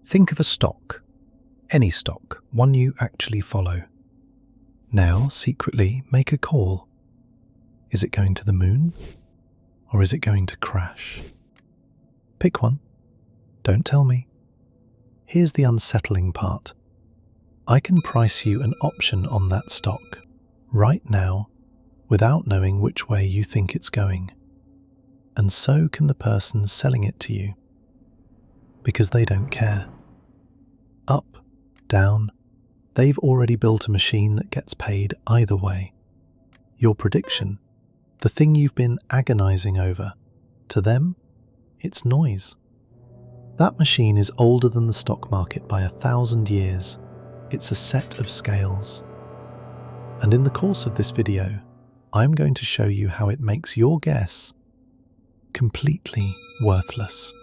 Think of a stock, any stock, one you actually follow. Now, secretly, make a call. Is it going to the moon? Or is it going to crash? Pick one. Don't tell me. Here's the unsettling part. I can price you an option on that stock, right now, without knowing which way you think it's going. And so can the person selling it to you. Because they don't care. Up, down, they've already built a machine that gets paid either way. Your prediction, the thing you've been agonizing over, to them, it's noise. That machine is older than the stock market by 1,000 years. It's a set of scales. And in the course of this video, I'm going to show you how it makes your guess completely worthless.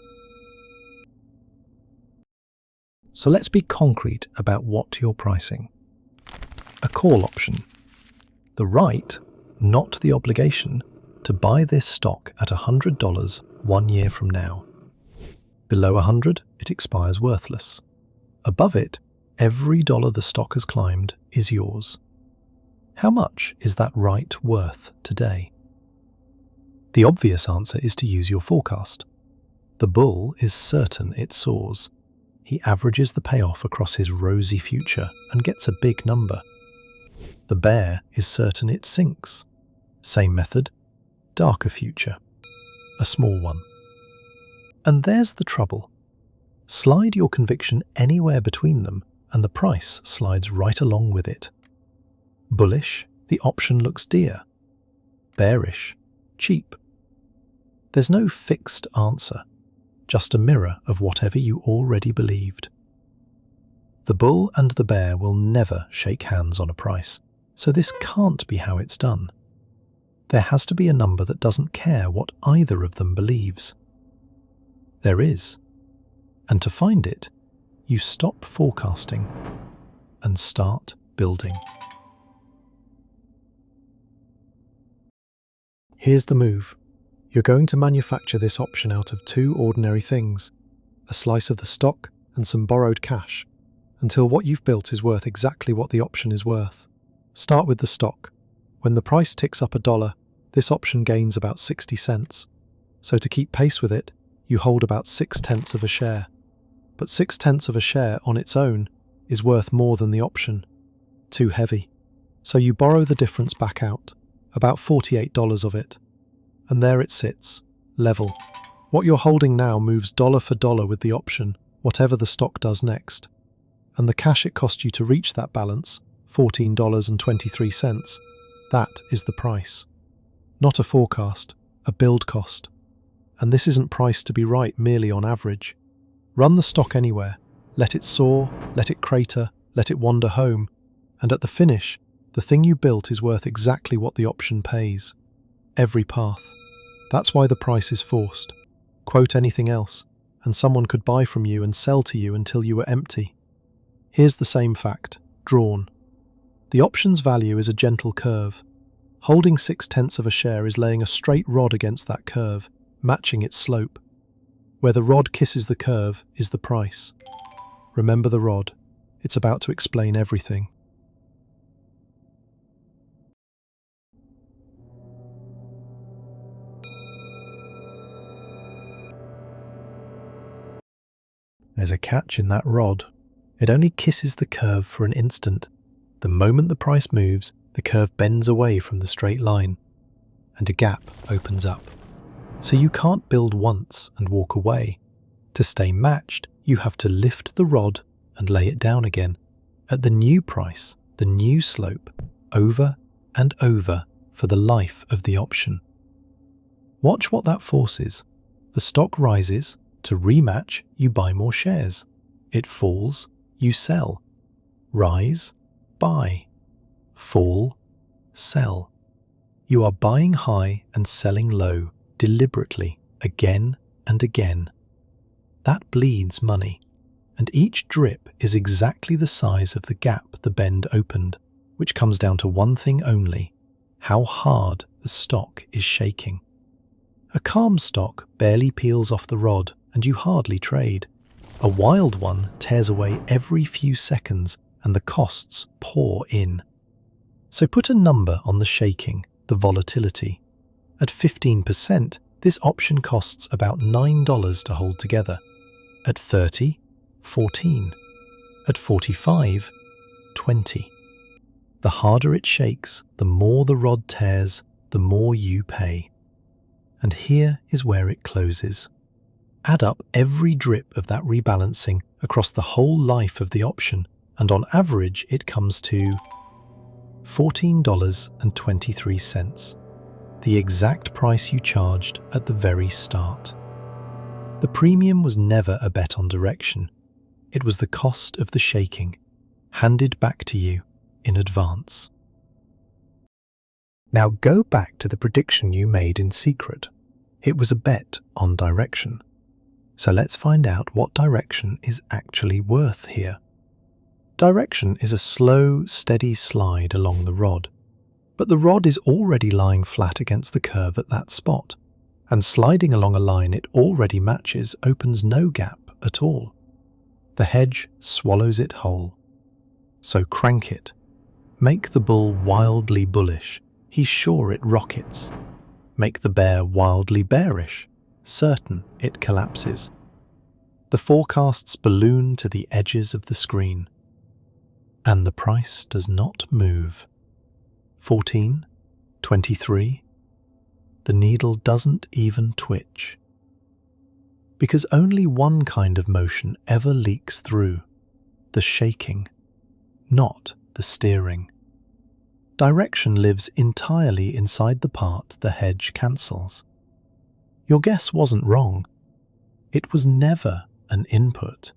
So let's be concrete about what you're pricing. A call option. The right, not the obligation, to buy this stock at $100 1 year from now. Below 100, it expires worthless. Above it, every dollar the stock has climbed is yours. How much is that right worth today? The obvious answer is to use your forecast. The bull is certain it soars. He averages the payoff across his rosy future and gets a big number. The bear is certain it sinks. Same method, darker future, a small one. And there's the trouble. Slide your conviction anywhere between them and the price slides right along with it. Bullish, the option looks dear. Bearish, cheap. There's no fixed answer, just a mirror of whatever you already believed. The bull and the bear will never shake hands on a price, so this can't be how it's done. There has to be a number that doesn't care what either of them believes. There is. And to find it, you stop forecasting and start building. Here's the move. You're going to manufacture this option out of two ordinary things, a slice of the stock and some borrowed cash, until what you've built is worth exactly what the option is worth. Start with the stock. When the price ticks up $1, this option gains about 60 cents. So to keep pace with it, you hold about 0.6 of a share. But 0.6 of a share on its own is worth more than the option. Too heavy. So you borrow the difference back out, about $48 of it. And there it sits, level. What you're holding now moves dollar for dollar with the option, whatever the stock does next. And the cash it cost you to reach that balance, $14.23, that is the price. Not a forecast, a build cost. And this isn't priced to be right merely on average. Run the stock anywhere, let it soar, let it crater, let it wander home, and at the finish, the thing you built is worth exactly what the option pays. Every path. That's why the price is forced. Quote anything else, and someone could buy from you and sell to you until you were empty. Here's the same fact, drawn. The option's value is a gentle curve. Holding 0.6 of a share is laying a straight rod against that curve, matching its slope. Where the rod kisses the curve is the price. Remember the rod. It's about to explain everything. There's a catch in that rod. It only kisses the curve for an instant. The moment the price moves, the curve bends away from the straight line, and a gap opens up. So you can't build once and walk away. To stay matched, you have to lift the rod and lay it down again, at the new price, the new slope, over and over for the life of the option. Watch what that forces. The stock rises. To rematch, you buy more shares. It falls, you sell. Rise, buy. Fall, sell. You are buying high and selling low, deliberately, again and again. That bleeds money, and each drip is exactly the size of the gap the bend opened, which comes down to one thing only: how hard the stock is shaking. A calm stock barely peels off the rod, and you hardly trade. A wild one tears away every few seconds and the costs pour in. So put a number on the shaking, the volatility. At 15%, this option costs about $9 to hold together. At 30, 14. At 45, 20. The harder it shakes, the more the rod tears, the more you pay. And here is where it closes. Add up every drip of that rebalancing across the whole life of the option, and on average it comes to $14.23, the exact price you charged at the very start. The premium was never a bet on direction. It was the cost of the shaking, handed back to you in advance. Now go back to the prediction you made in secret. It was a bet on direction. So let's find out what direction is actually worth here. Direction is a slow, steady slide along the rod. But the rod is already lying flat against the curve at that spot, and sliding along a line it already matches opens no gap at all. The hedge swallows it whole. So crank it. Make the bull wildly bullish. He's sure it rockets. Make the bear wildly bearish. Certain it collapses. The forecasts balloon to the edges of the screen. And the price does not move. 14, 23. The needle doesn't even twitch. Because only one kind of motion ever leaks through. The shaking, not the steering. Direction lives entirely inside the part the hedge cancels. Your guess wasn't wrong. It was never an input.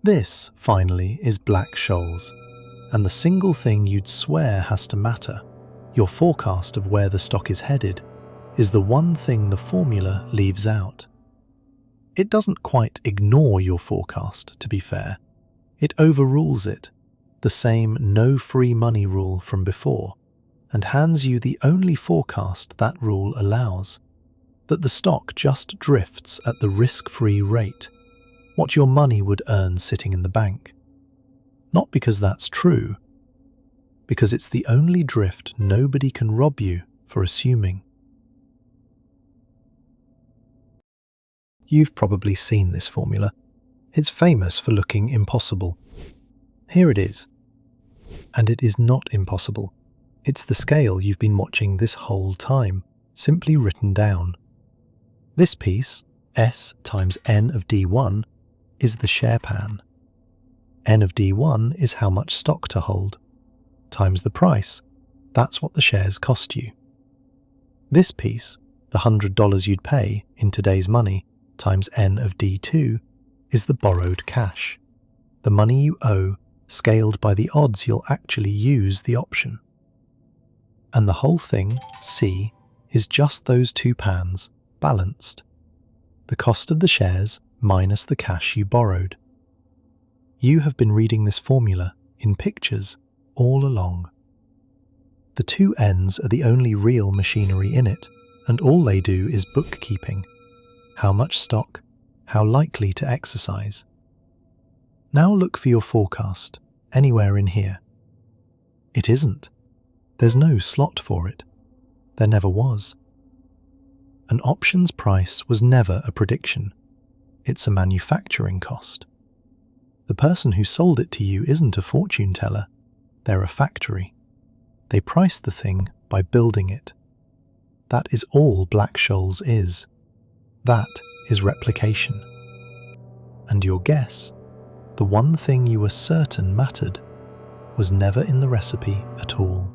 This, finally, is Black Scholes, and the single thing you'd swear has to matter, your forecast of where the stock is headed, is the one thing the formula leaves out. It doesn't quite ignore your forecast, to be fair. It overrules it, the same no free money rule from before, and hands you the only forecast that rule allows, that the stock just drifts at the risk-free rate, what your money would earn sitting in the bank. Not because that's true, because it's the only drift nobody can rob you for assuming. You've probably seen this formula. It's famous for looking impossible. Here it is. And it is not impossible. It's the scale you've been watching this whole time, simply written down. This piece, S times N of D1, is the share pan. N of D1 is how much stock to hold, times the price. That's what the shares cost you. This piece, the $100 you'd pay in today's money, times N of D2, is the borrowed cash, the money you owe scaled by the odds you'll actually use the option. And the whole thing, C, is just those two pans, balanced. The cost of the shares minus the cash you borrowed. You have been reading this formula in pictures all along. The two N's are the only real machinery in it, and all they do is bookkeeping. How much stock, how likely to exercise. Now look for your forecast, anywhere in here. It isn't. There's no slot for it. There never was. An option's price was never a prediction. It's a manufacturing cost. The person who sold it to you isn't a fortune teller. They're a factory. They price the thing by building it. That is all Black Scholes is. That is replication. And your guess, the one thing you were certain mattered, was never in the recipe at all.